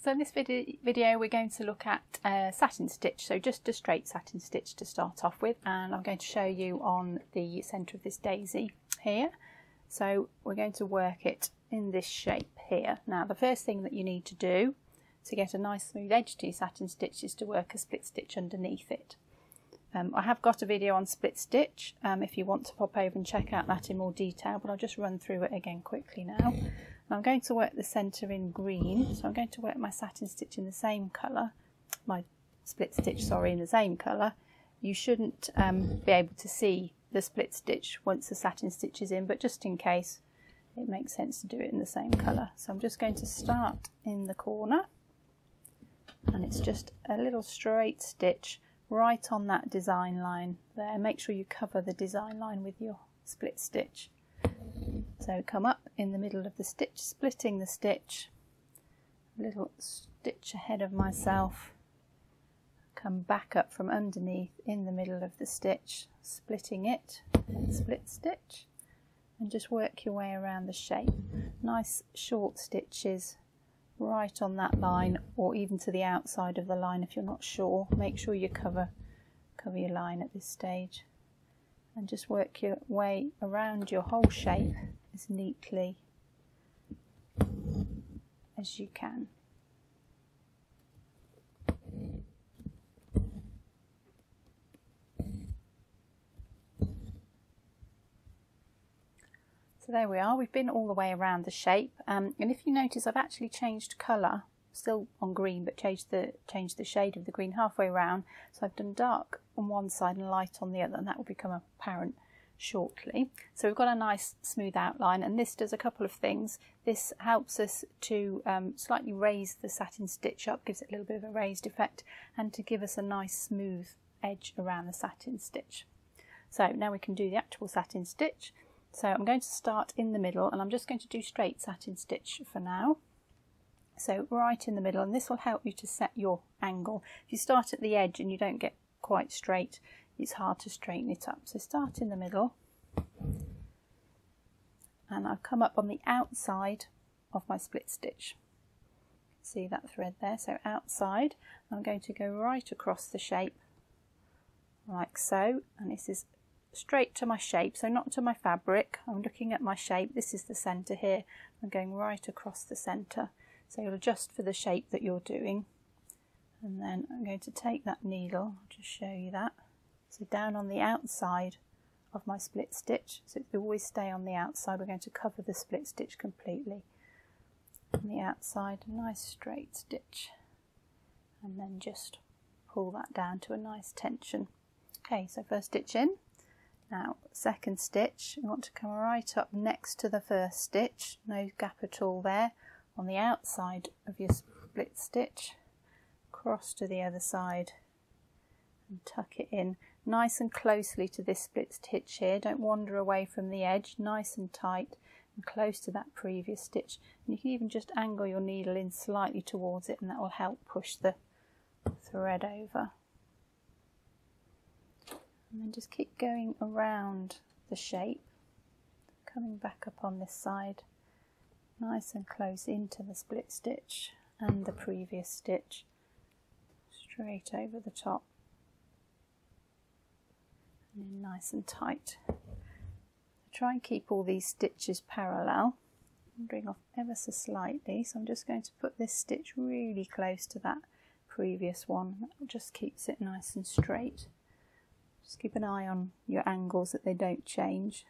So in this video we're going to look at satin stitch, so just a straight satin stitch to start off with, and I'm going to show you on the centre of this daisy here. So we're going to work it in this shape here. Now the first thing that you need to do to get a nice smooth edge to your satin stitch is to work a split stitch underneath it. I have got a video on split stitch if you want to pop over and check out that in more detail, but I'll just run through it again quickly now. And I'm going to work the centre in green, so I'm going to work my satin stitch in the same colour, my split stitch, sorry, in the same colour. You shouldn't be able to see the split stitch once the satin stitch is in, but just in case it makes sense to do it in the same colour. So I'm just going to start in the corner, and it's just a little straight stitch right on that design line there. Make sure you cover the design line with your split stitch. So come up in the middle of the stitch, splitting the stitch, a little stitch ahead of myself, come back up from underneath in the middle of the stitch, splitting it, split stitch, and just work your way around the shape. Nice short stitches right on that line, or even to the outside of the line if you're not sure. Make sure you cover your line at this stage, and just work your way around your whole shape as neatly as you can. So there we are, we've been all the way around the shape, and if you notice I've actually changed colour, still on green but changed the shade of the green halfway around. So I've done dark on one side and light on the other, and that will become apparent shortly. So we've got a nice smooth outline, and this does a couple of things. This helps us to slightly raise the satin stitch up, gives it a little bit of a raised effect, and to give us a nice smooth edge around the satin stitch. So now we can do the actual satin stitch. So I'm going to start in the middle, and I'm just going to do straight satin stitch for now. So right in the middle, and this will help you to set your angle. If you start at the edge and you don't get quite straight, it's hard to straighten it up. So start in the middle, and I'll come up on the outside of my split stitch. See that thread there? So outside, I'm going to go right across the shape like so, and this is straight to my shape, so not to my fabric. I'm looking at my shape. This is the centre here. I'm going right across the centre, so you'll adjust for the shape that you're doing, and then I'm going to take that needle, I'll just show you that, so down on the outside of my split stitch, so it will always stay on the outside. We're going to cover the split stitch completely on the outside, a nice straight stitch, and then just pull that down to a nice tension. Okay, so first stitch in. Now second stitch, you want to come right up next to the first stitch, no gap at all there, on the outside of your split stitch, cross to the other side and tuck it in nice and closely to this split stitch here. Don't wander away from the edge, nice and tight and close to that previous stitch. And you can even just angle your needle in slightly towards it, and that will help push the thread over. And then just keep going around the shape, coming back up on this side, nice and close into the split stitch and the previous stitch, straight over the top, and then nice and tight. Try and keep all these stitches parallel. I'm bring off ever so slightly, so I'm just going to put this stitch really close to that previous one. That just keeps it nice and straight. Just keep an eye on your angles that they don't change.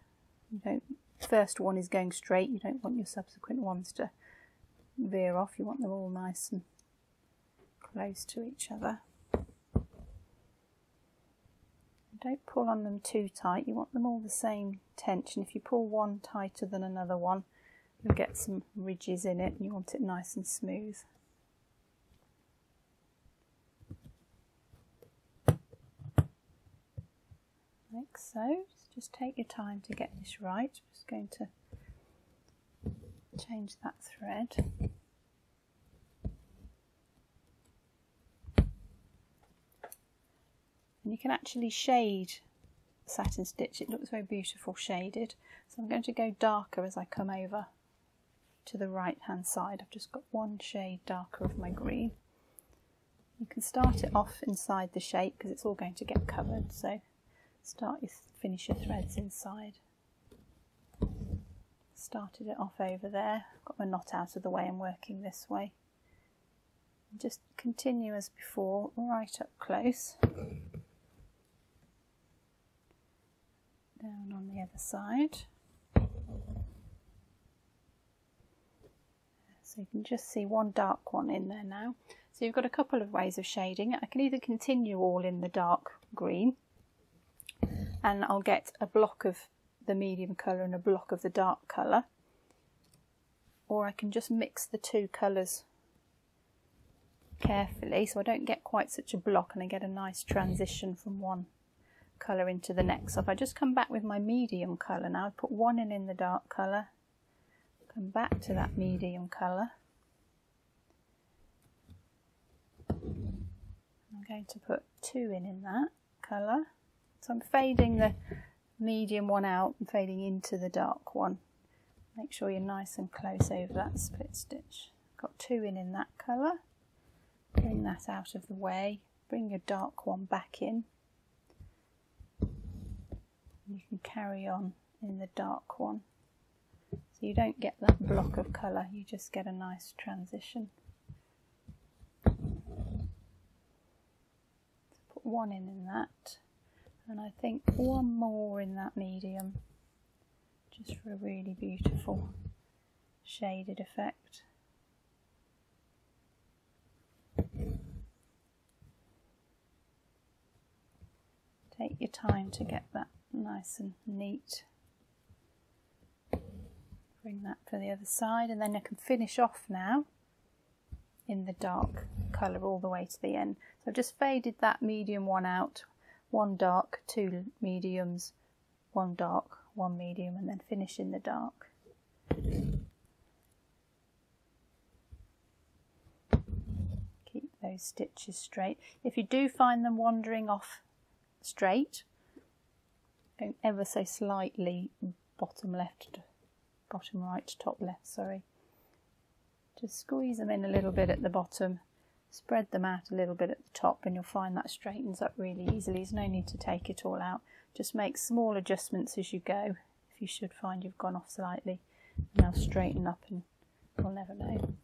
First one is going straight, you don't want your subsequent ones to veer off. You want them all nice and close to each other. Don't pull on them too tight, you want them all the same tension. If you pull one tighter than another one, you'll get some ridges in it, and you want it nice and smooth. Like so. Just take your time to get this right. Just going to change that thread. And you can actually shade satin stitch. It looks very beautiful shaded. So I'm going to go darker as I come over to the right hand side. I've just got one shade darker of my green. You can start it off inside the shape because it's all going to get covered, so finish your threads inside. Started it off over there, got my knot out of the way and working this way. Just continue as before, right up close. Down on the other side. So you can just see one dark one in there now. So you've got a couple of ways of shading it. I can either continue all in the dark green and I'll get a block of the medium colour and a block of the dark colour, or I can just mix the two colours carefully so I don't get quite such a block and I get a nice transition from one colour into the next. So if I just come back with my medium colour now, I put one in the dark colour, come back to that medium colour. I'm going to put two in that colour. So I'm fading the medium one out and fading into the dark one. Make sure you're nice and close over that split stitch. Got two in that colour. Bring that out of the way. Bring your dark one back in. You can carry on in the dark one. So you don't get that block of colour, you just get a nice transition. So put one in that, and I think one more in that medium, just for a really beautiful shaded effect. Take your time to get that nice and neat. Bring that for the other side, and then I can finish off now in the dark colour all the way to the end. So I've just faded that medium one out, one dark, two mediums, one dark, one medium, and then finish in the dark. Keep those stitches straight. If you do find them wandering off straight, go ever so slightly bottom right, top left, sorry. Just squeeze them in a little bit at the bottom, spread them out a little bit at the top, and you'll find that straightens up really easily. There's no need to take it all out. Just make small adjustments as you go. If you should find you've gone off slightly, and they'll straighten up and you'll never know.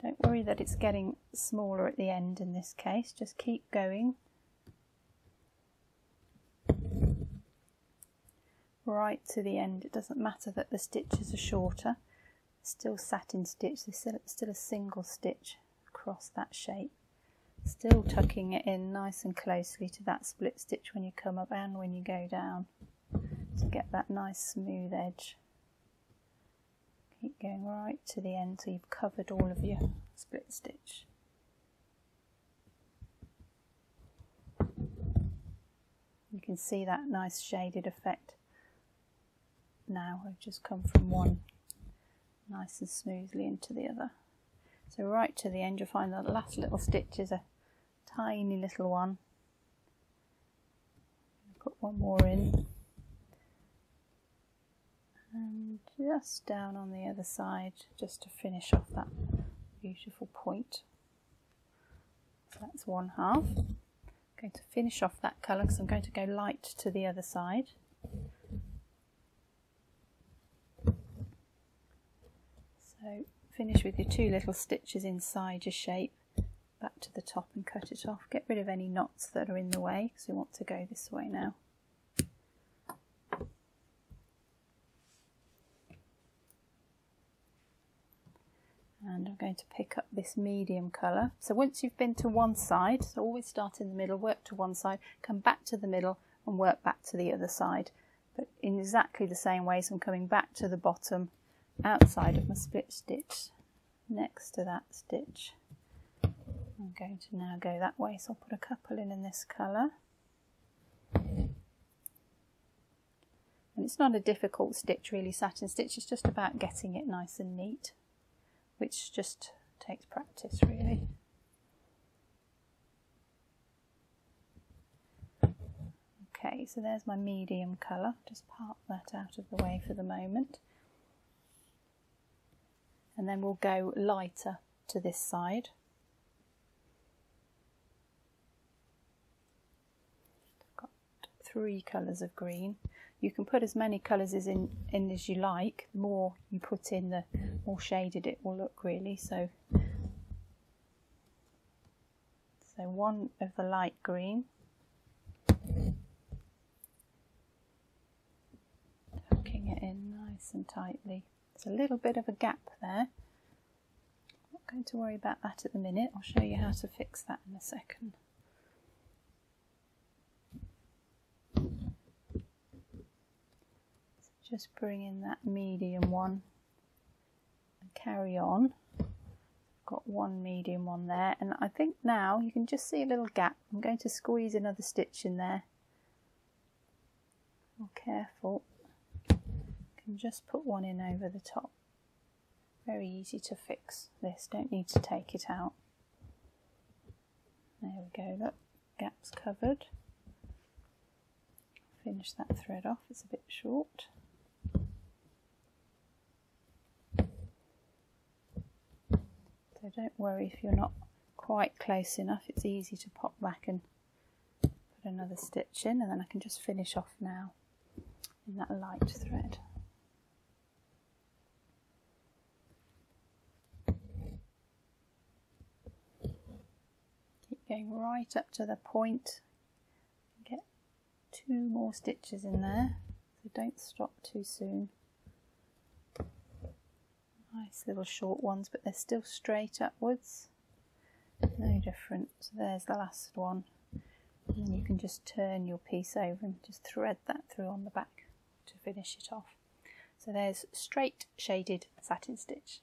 Don't worry that it's getting smaller at the end in this case, just keep going. Right to the end. It doesn't matter that the stitches are shorter, it's still satin stitch, there's still a single stitch across that shape. Still tucking it in nice and closely to that split stitch when you come up and when you go down to get that nice smooth edge. Keep going right to the end so you've covered all of your split stitch. You can see that nice shaded effect. Now I've just come from one nice and smoothly into the other. So right to the end you'll find that last little stitch is a tiny little one. Put one more in. And just down on the other side just to finish off that beautiful point. So that's one half. I'm going to finish off that colour because I'm going to go light to the other side. So finish with your two little stitches inside your shape, back to the top and cut it off. Get rid of any knots that are in the way because we want to go this way now. And I'm going to pick up this medium colour. So once you've been to one side, so always start in the middle, work to one side, come back to the middle and work back to the other side. But in exactly the same way, so I'm coming back to the bottom, outside of my split stitch, next to that stitch. I'm going to now go that way, so I'll put a couple in this colour. And it's not a difficult stitch really, satin stitch, it's just about getting it nice and neat, which just takes practice really. Okay, Okay, so there's my medium colour. Just park that out of the way for the moment. And then we'll go lighter to this side. I've got 3 colours of green. You can put as many colours in as you like. The more you put in, the more shaded it will look, really. So 1 of the light green. Tucking it in nice and tightly. There's a little bit of a gap there. I'm not going to worry about that at the minute. I'll show you how to fix that in a second. Just bring in that medium one and carry on. Got 1 medium one there, and I think now you can just see a little gap. I'm going to squeeze another stitch in there. Be careful. You can just put 1 in over the top. Very easy to fix this, don't need to take it out. There we go, look, gap's covered. Finish that thread off, it's a bit short. So don't worry if you're not quite close enough, it's easy to pop back and put another stitch in, and then I can just finish off now in that light thread. Keep going right up to the point, get 2 more stitches in there, so don't stop too soon. Nice little short ones, but they're still straight upwards, no different. So there's the last one, and then you can just turn your piece over and just thread that through on the back to finish it off. So there's straight shaded satin stitch.